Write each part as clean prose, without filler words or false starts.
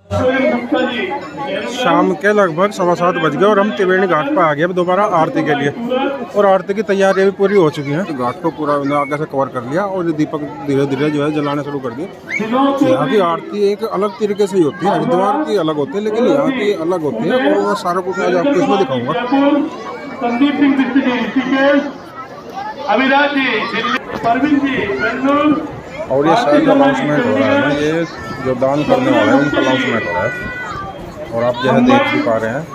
शाम के लगभग 7:15 बज गए और हम त्रिवेणी घाट पर आ गए अब दोबारा आरती के लिए। और आरती की तैयारियां भी पूरी हो चुकी हैं। तो घाट को पूरा आगे से कवर कर लिया और दीपक धीरे धीरे जो है जलाने शुरू कर दिए। यहाँ की आरती एक अलग तरीके से ही होती है, हरिद्वार की अलग होती है लेकिन यहाँ की अलग होती है और मैं सारा कुछ आज आपको इसमें दिखाऊंगा। संदीप सिंह ऋषिकेश, अविनाश जी दिल्ली, परवीन जी बेंगलुरु। और ये शायद अनाउंसमेंट हो रहा है ना, ये जो दान करने वाले हैं उनका अनाउंसमेंट हो रहा है। और आप जो है देख भी पा रहे हैं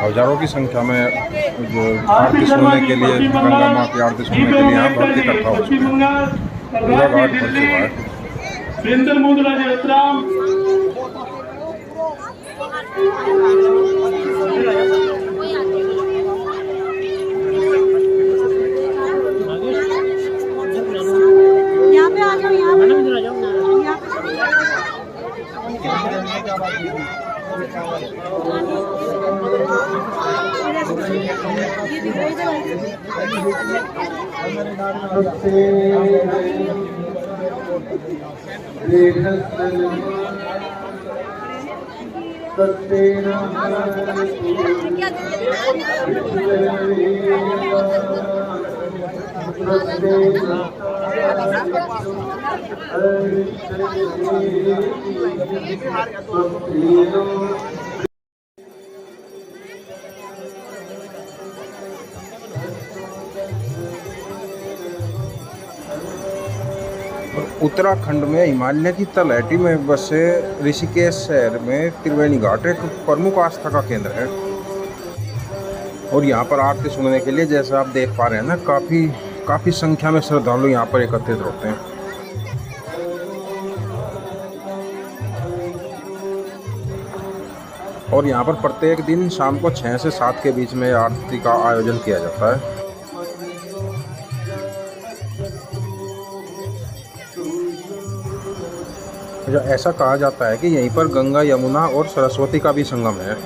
हजारों की संख्या में जो आरती सुनने के लिए, गंगा माँ की आरती सुनने के लिए यहाँ भक्त इकट्ठा हो चुके हैं। पूरा घाट भर चुका है। यहाँ पे आ जाओ, यहाँ पे उत्तराखंड में हिमालय की तलहटी में बसे ऋषिकेश शहर में त्रिवेणी घाट एक प्रमुख आस्था का केंद्र है। और यहाँ पर आरती सुनने के लिए जैसे आप देख पा रहे हैं ना, काफ़ी संख्या में श्रद्धालु यहाँ पर एकत्रित होते हैं। और यहाँ पर प्रत्येक दिन शाम को 6 से 7 के बीच में आरती का आयोजन किया जाता है। ऐसा कहा जाता है कि यहीं पर गंगा, यमुना और सरस्वती का भी संगम है।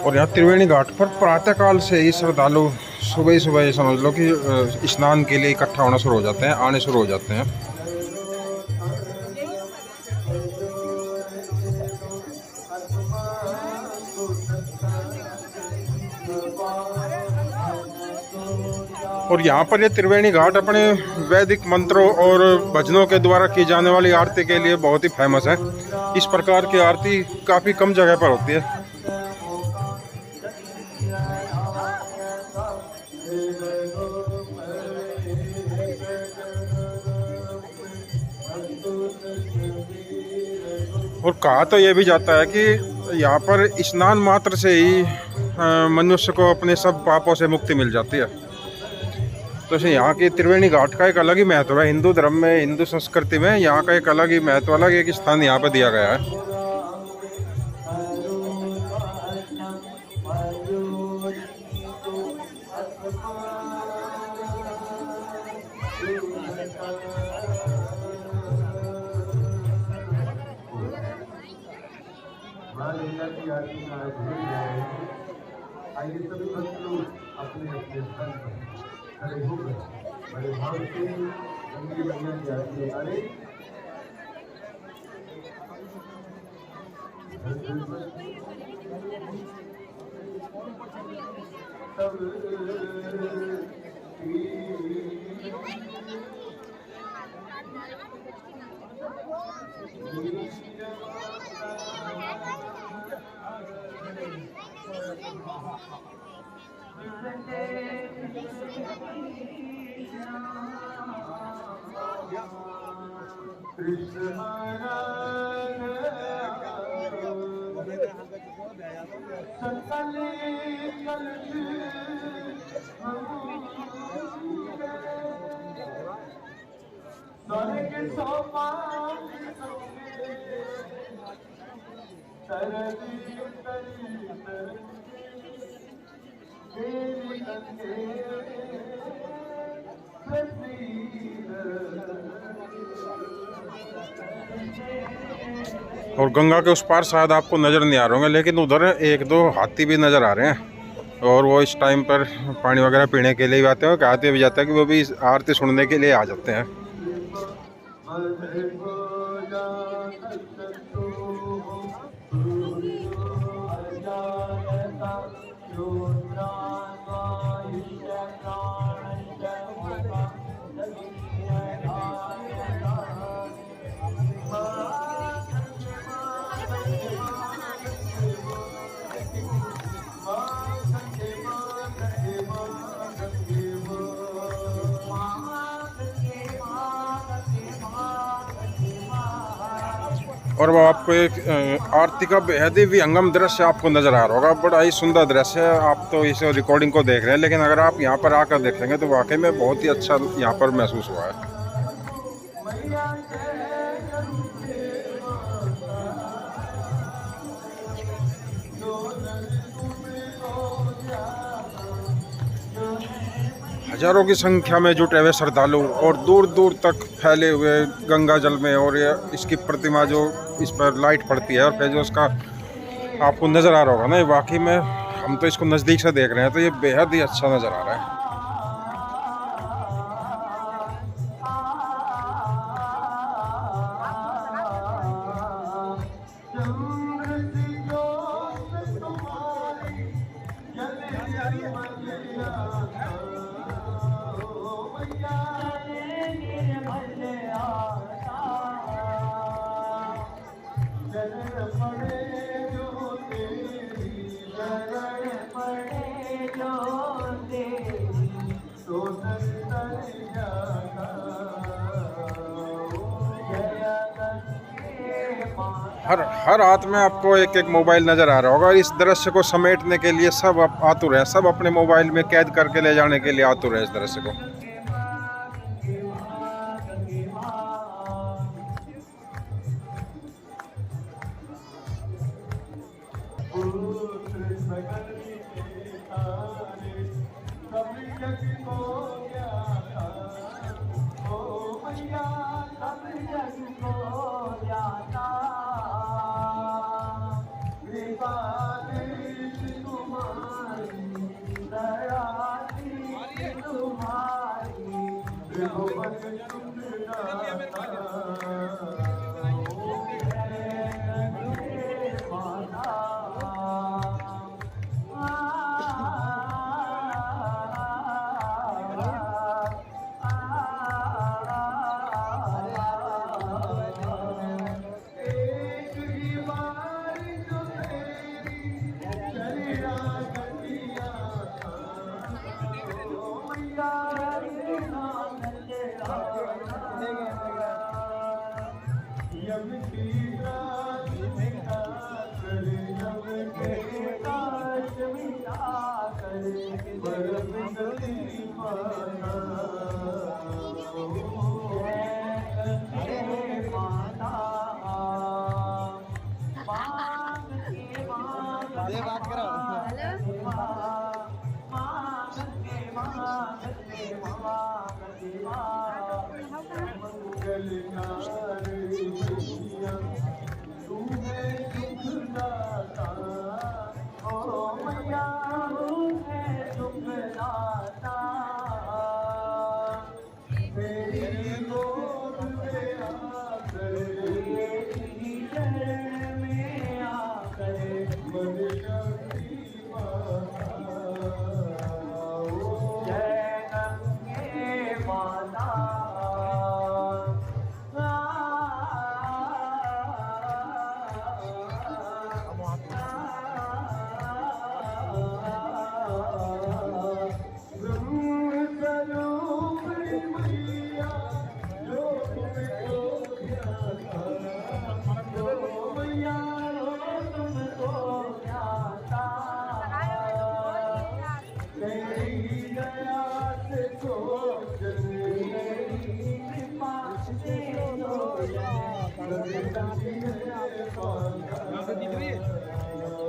और यहाँ त्रिवेणी घाट पर प्रातःकाल से ही श्रद्धालु सुबह सुबह समझ लो कि स्नान के लिए इकट्ठा होना शुरू हो जाते हैं, आने शुरू हो जाते हैं। और यहाँ पर ये त्रिवेणी घाट अपने वैदिक मंत्रों और भजनों के द्वारा की जाने वाली आरती के लिए बहुत ही फेमस है। इस प्रकार की आरती काफ़ी कम जगह पर होती है। और कहा तो ये भी जाता है कि यहाँ पर स्नान मात्र से ही मनुष्य को अपने सब पापों से मुक्ति मिल जाती है। तो यहाँ की त्रिवेणी घाट का एक अलग ही महत्व है। हिंदू धर्म में, हिंदू संस्कृति में यहाँ का एक अलग ही महत्व, अलग एक स्थान यहाँ पर दिया गया है। आइए सभी भक्त लोग अपने अपने स्थान पर खड़े होकर बड़े भाव से रंगी मैया की आरती उतारे। और गंगा के उस पार शायद आपको नज़र नहीं आ रहे होंगे, लेकिन उधर एक दो हाथी भी नज़र आ रहे हैं। और वो इस टाइम पर पानी वगैरह पीने के लिए भी आते हैं, और कहते भी जाते हैं कि वो भी आरती सुनने के लिए आ जाते हैं। और वो आपको एक आरती का बेहद ही विहंगम दृश्य आपको नज़र आ रहा होगा। बड़ा ही सुंदर दृश्य है। आप तो इस रिकॉर्डिंग को देख रहे हैं, लेकिन अगर आप यहाँ पर आकर देखेंगे तो वाकई में बहुत ही अच्छा यहाँ पर महसूस हुआ है। हजारों की संख्या में जुटे हुए श्रद्धालु और दूर दूर तक फैले हुए गंगा जल में, और ये इसकी प्रतिमा जो इस पर लाइट पड़ती है और फिर जो उसका आपको नज़र आ रहा होगा ना, ये वाकई में हम तो इसको नज़दीक से देख रहे हैं तो ये बेहद ही अच्छा नज़र आ रहा है। हर हाथ में आपको एक एक मोबाइल नज़र आ रहा होगा। इस दृश्य को समेटने के लिए सब आतुर हैं, सब अपने मोबाइल में कैद करके ले जाने के लिए आतुर है इस दृश्य को।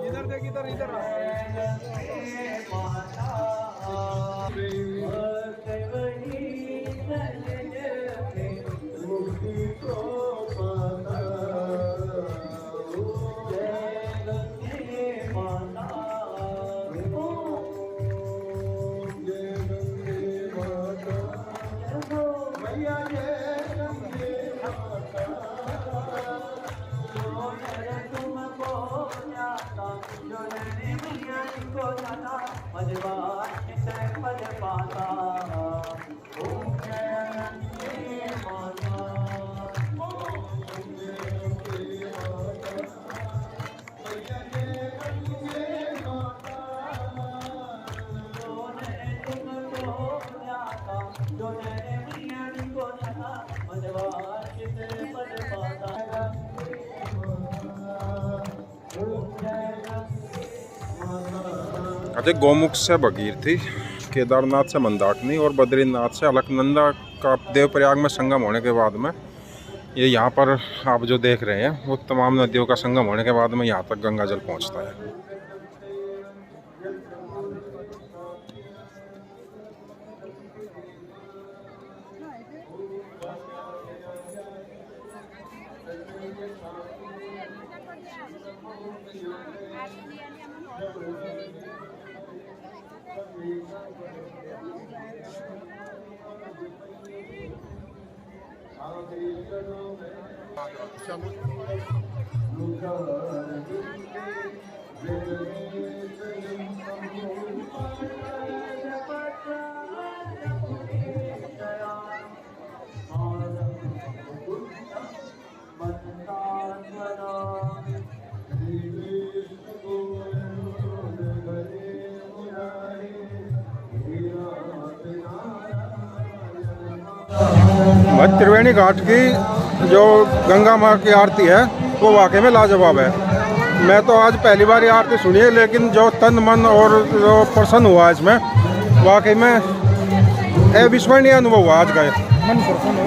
इधर देख, इधर इधर अच्छा, गौमुख से भगीरथी, केदारनाथ से मंदाकिनी और बद्रीनाथ से अलकनंदा का देवप्रयाग में संगम होने के बाद में ये यहाँ पर आप जो देख रहे हैं वो तमाम नदियों का संगम होने के बाद में यहाँ तक गंगा जल पहुँचता है। भाई त्रिवेणी घाट की जो गंगा माँ की आरती है वो वाकई में लाजवाब है। मैं तो आज पहली बार ये आरती सुनी है, लेकिन जो तन मन और जो प्रसन्न हुआ इसमें, वाकई में अविस्मरणीय अनुभव हुआ आज का।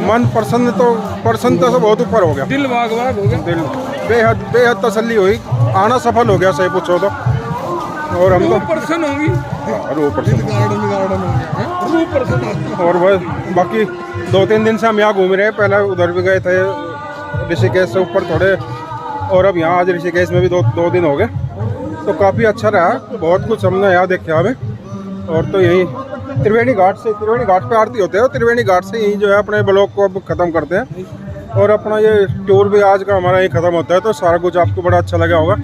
मन प्रसन्नता से बहुत ऊपर हो गया, दिल बाग बाग हो गया, दिल बेहद तसल्ली हुई, आना सफल हो गया सही पूछो तो। और हम तो पर्सन होंगी, और बस बाकी 2-3 दिन से हम यहाँ घूम रहे हैं। पहले उधर भी गए थे ऋषिकेश से ऊपर थोड़े, और अब यहाँ आज ऋषिकेश में भी दो दिन हो गए, तो काफ़ी अच्छा रहा। बहुत कुछ हमने यहाँ देखा हमें। और तो यही त्रिवेणी घाट पे आरती होते हैं, त्रिवेणी घाट से यही जो है अपने ब्लॉग को अब ख़त्म करते हैं। और अपना ये टूर भी आज का हमारा यही ख़त्म होता है। तो सारा कुछ आपको बड़ा अच्छा लगा होगा।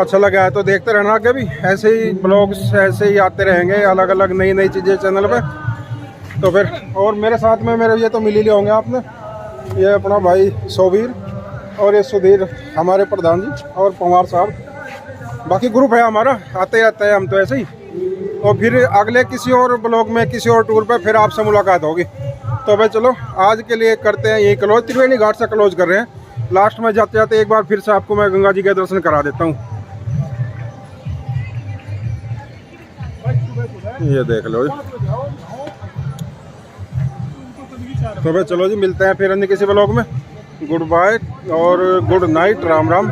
अच्छा लगा है तो देखते रहना, आगे भी ऐसे ही ब्लॉग्स ऐसे ही आते रहेंगे, अलग अलग नई चीज़ें चैनल पे। तो फिर और मेरे साथ में मेरे ये तो मिल ही लिए होंगे आपने, ये अपना भाई सोवीर और ये सुधीर हमारे प्रधान जी और पवार साहब। बाकी ग्रुप है हमारा, आते रहता है हम तो ऐसे ही। और फिर अगले किसी और ब्लॉग में किसी और टूर पे फिर आपसे मुलाकात होगी। तो भाई चलो आज के लिए करते हैं यही क्लोज, त्रिवेणी घाट से क्लोज कर रहे हैं। लास्ट में जाते जाते एक बार फिर से आपको मैं गंगा जी के दर्शन करा देता हूँ। ये देख लो। तो भाई चलो जी, मिलते हैं फिर अन्य किसी ब्लॉग में। गुड बाय और गुड नाइट, राम राम।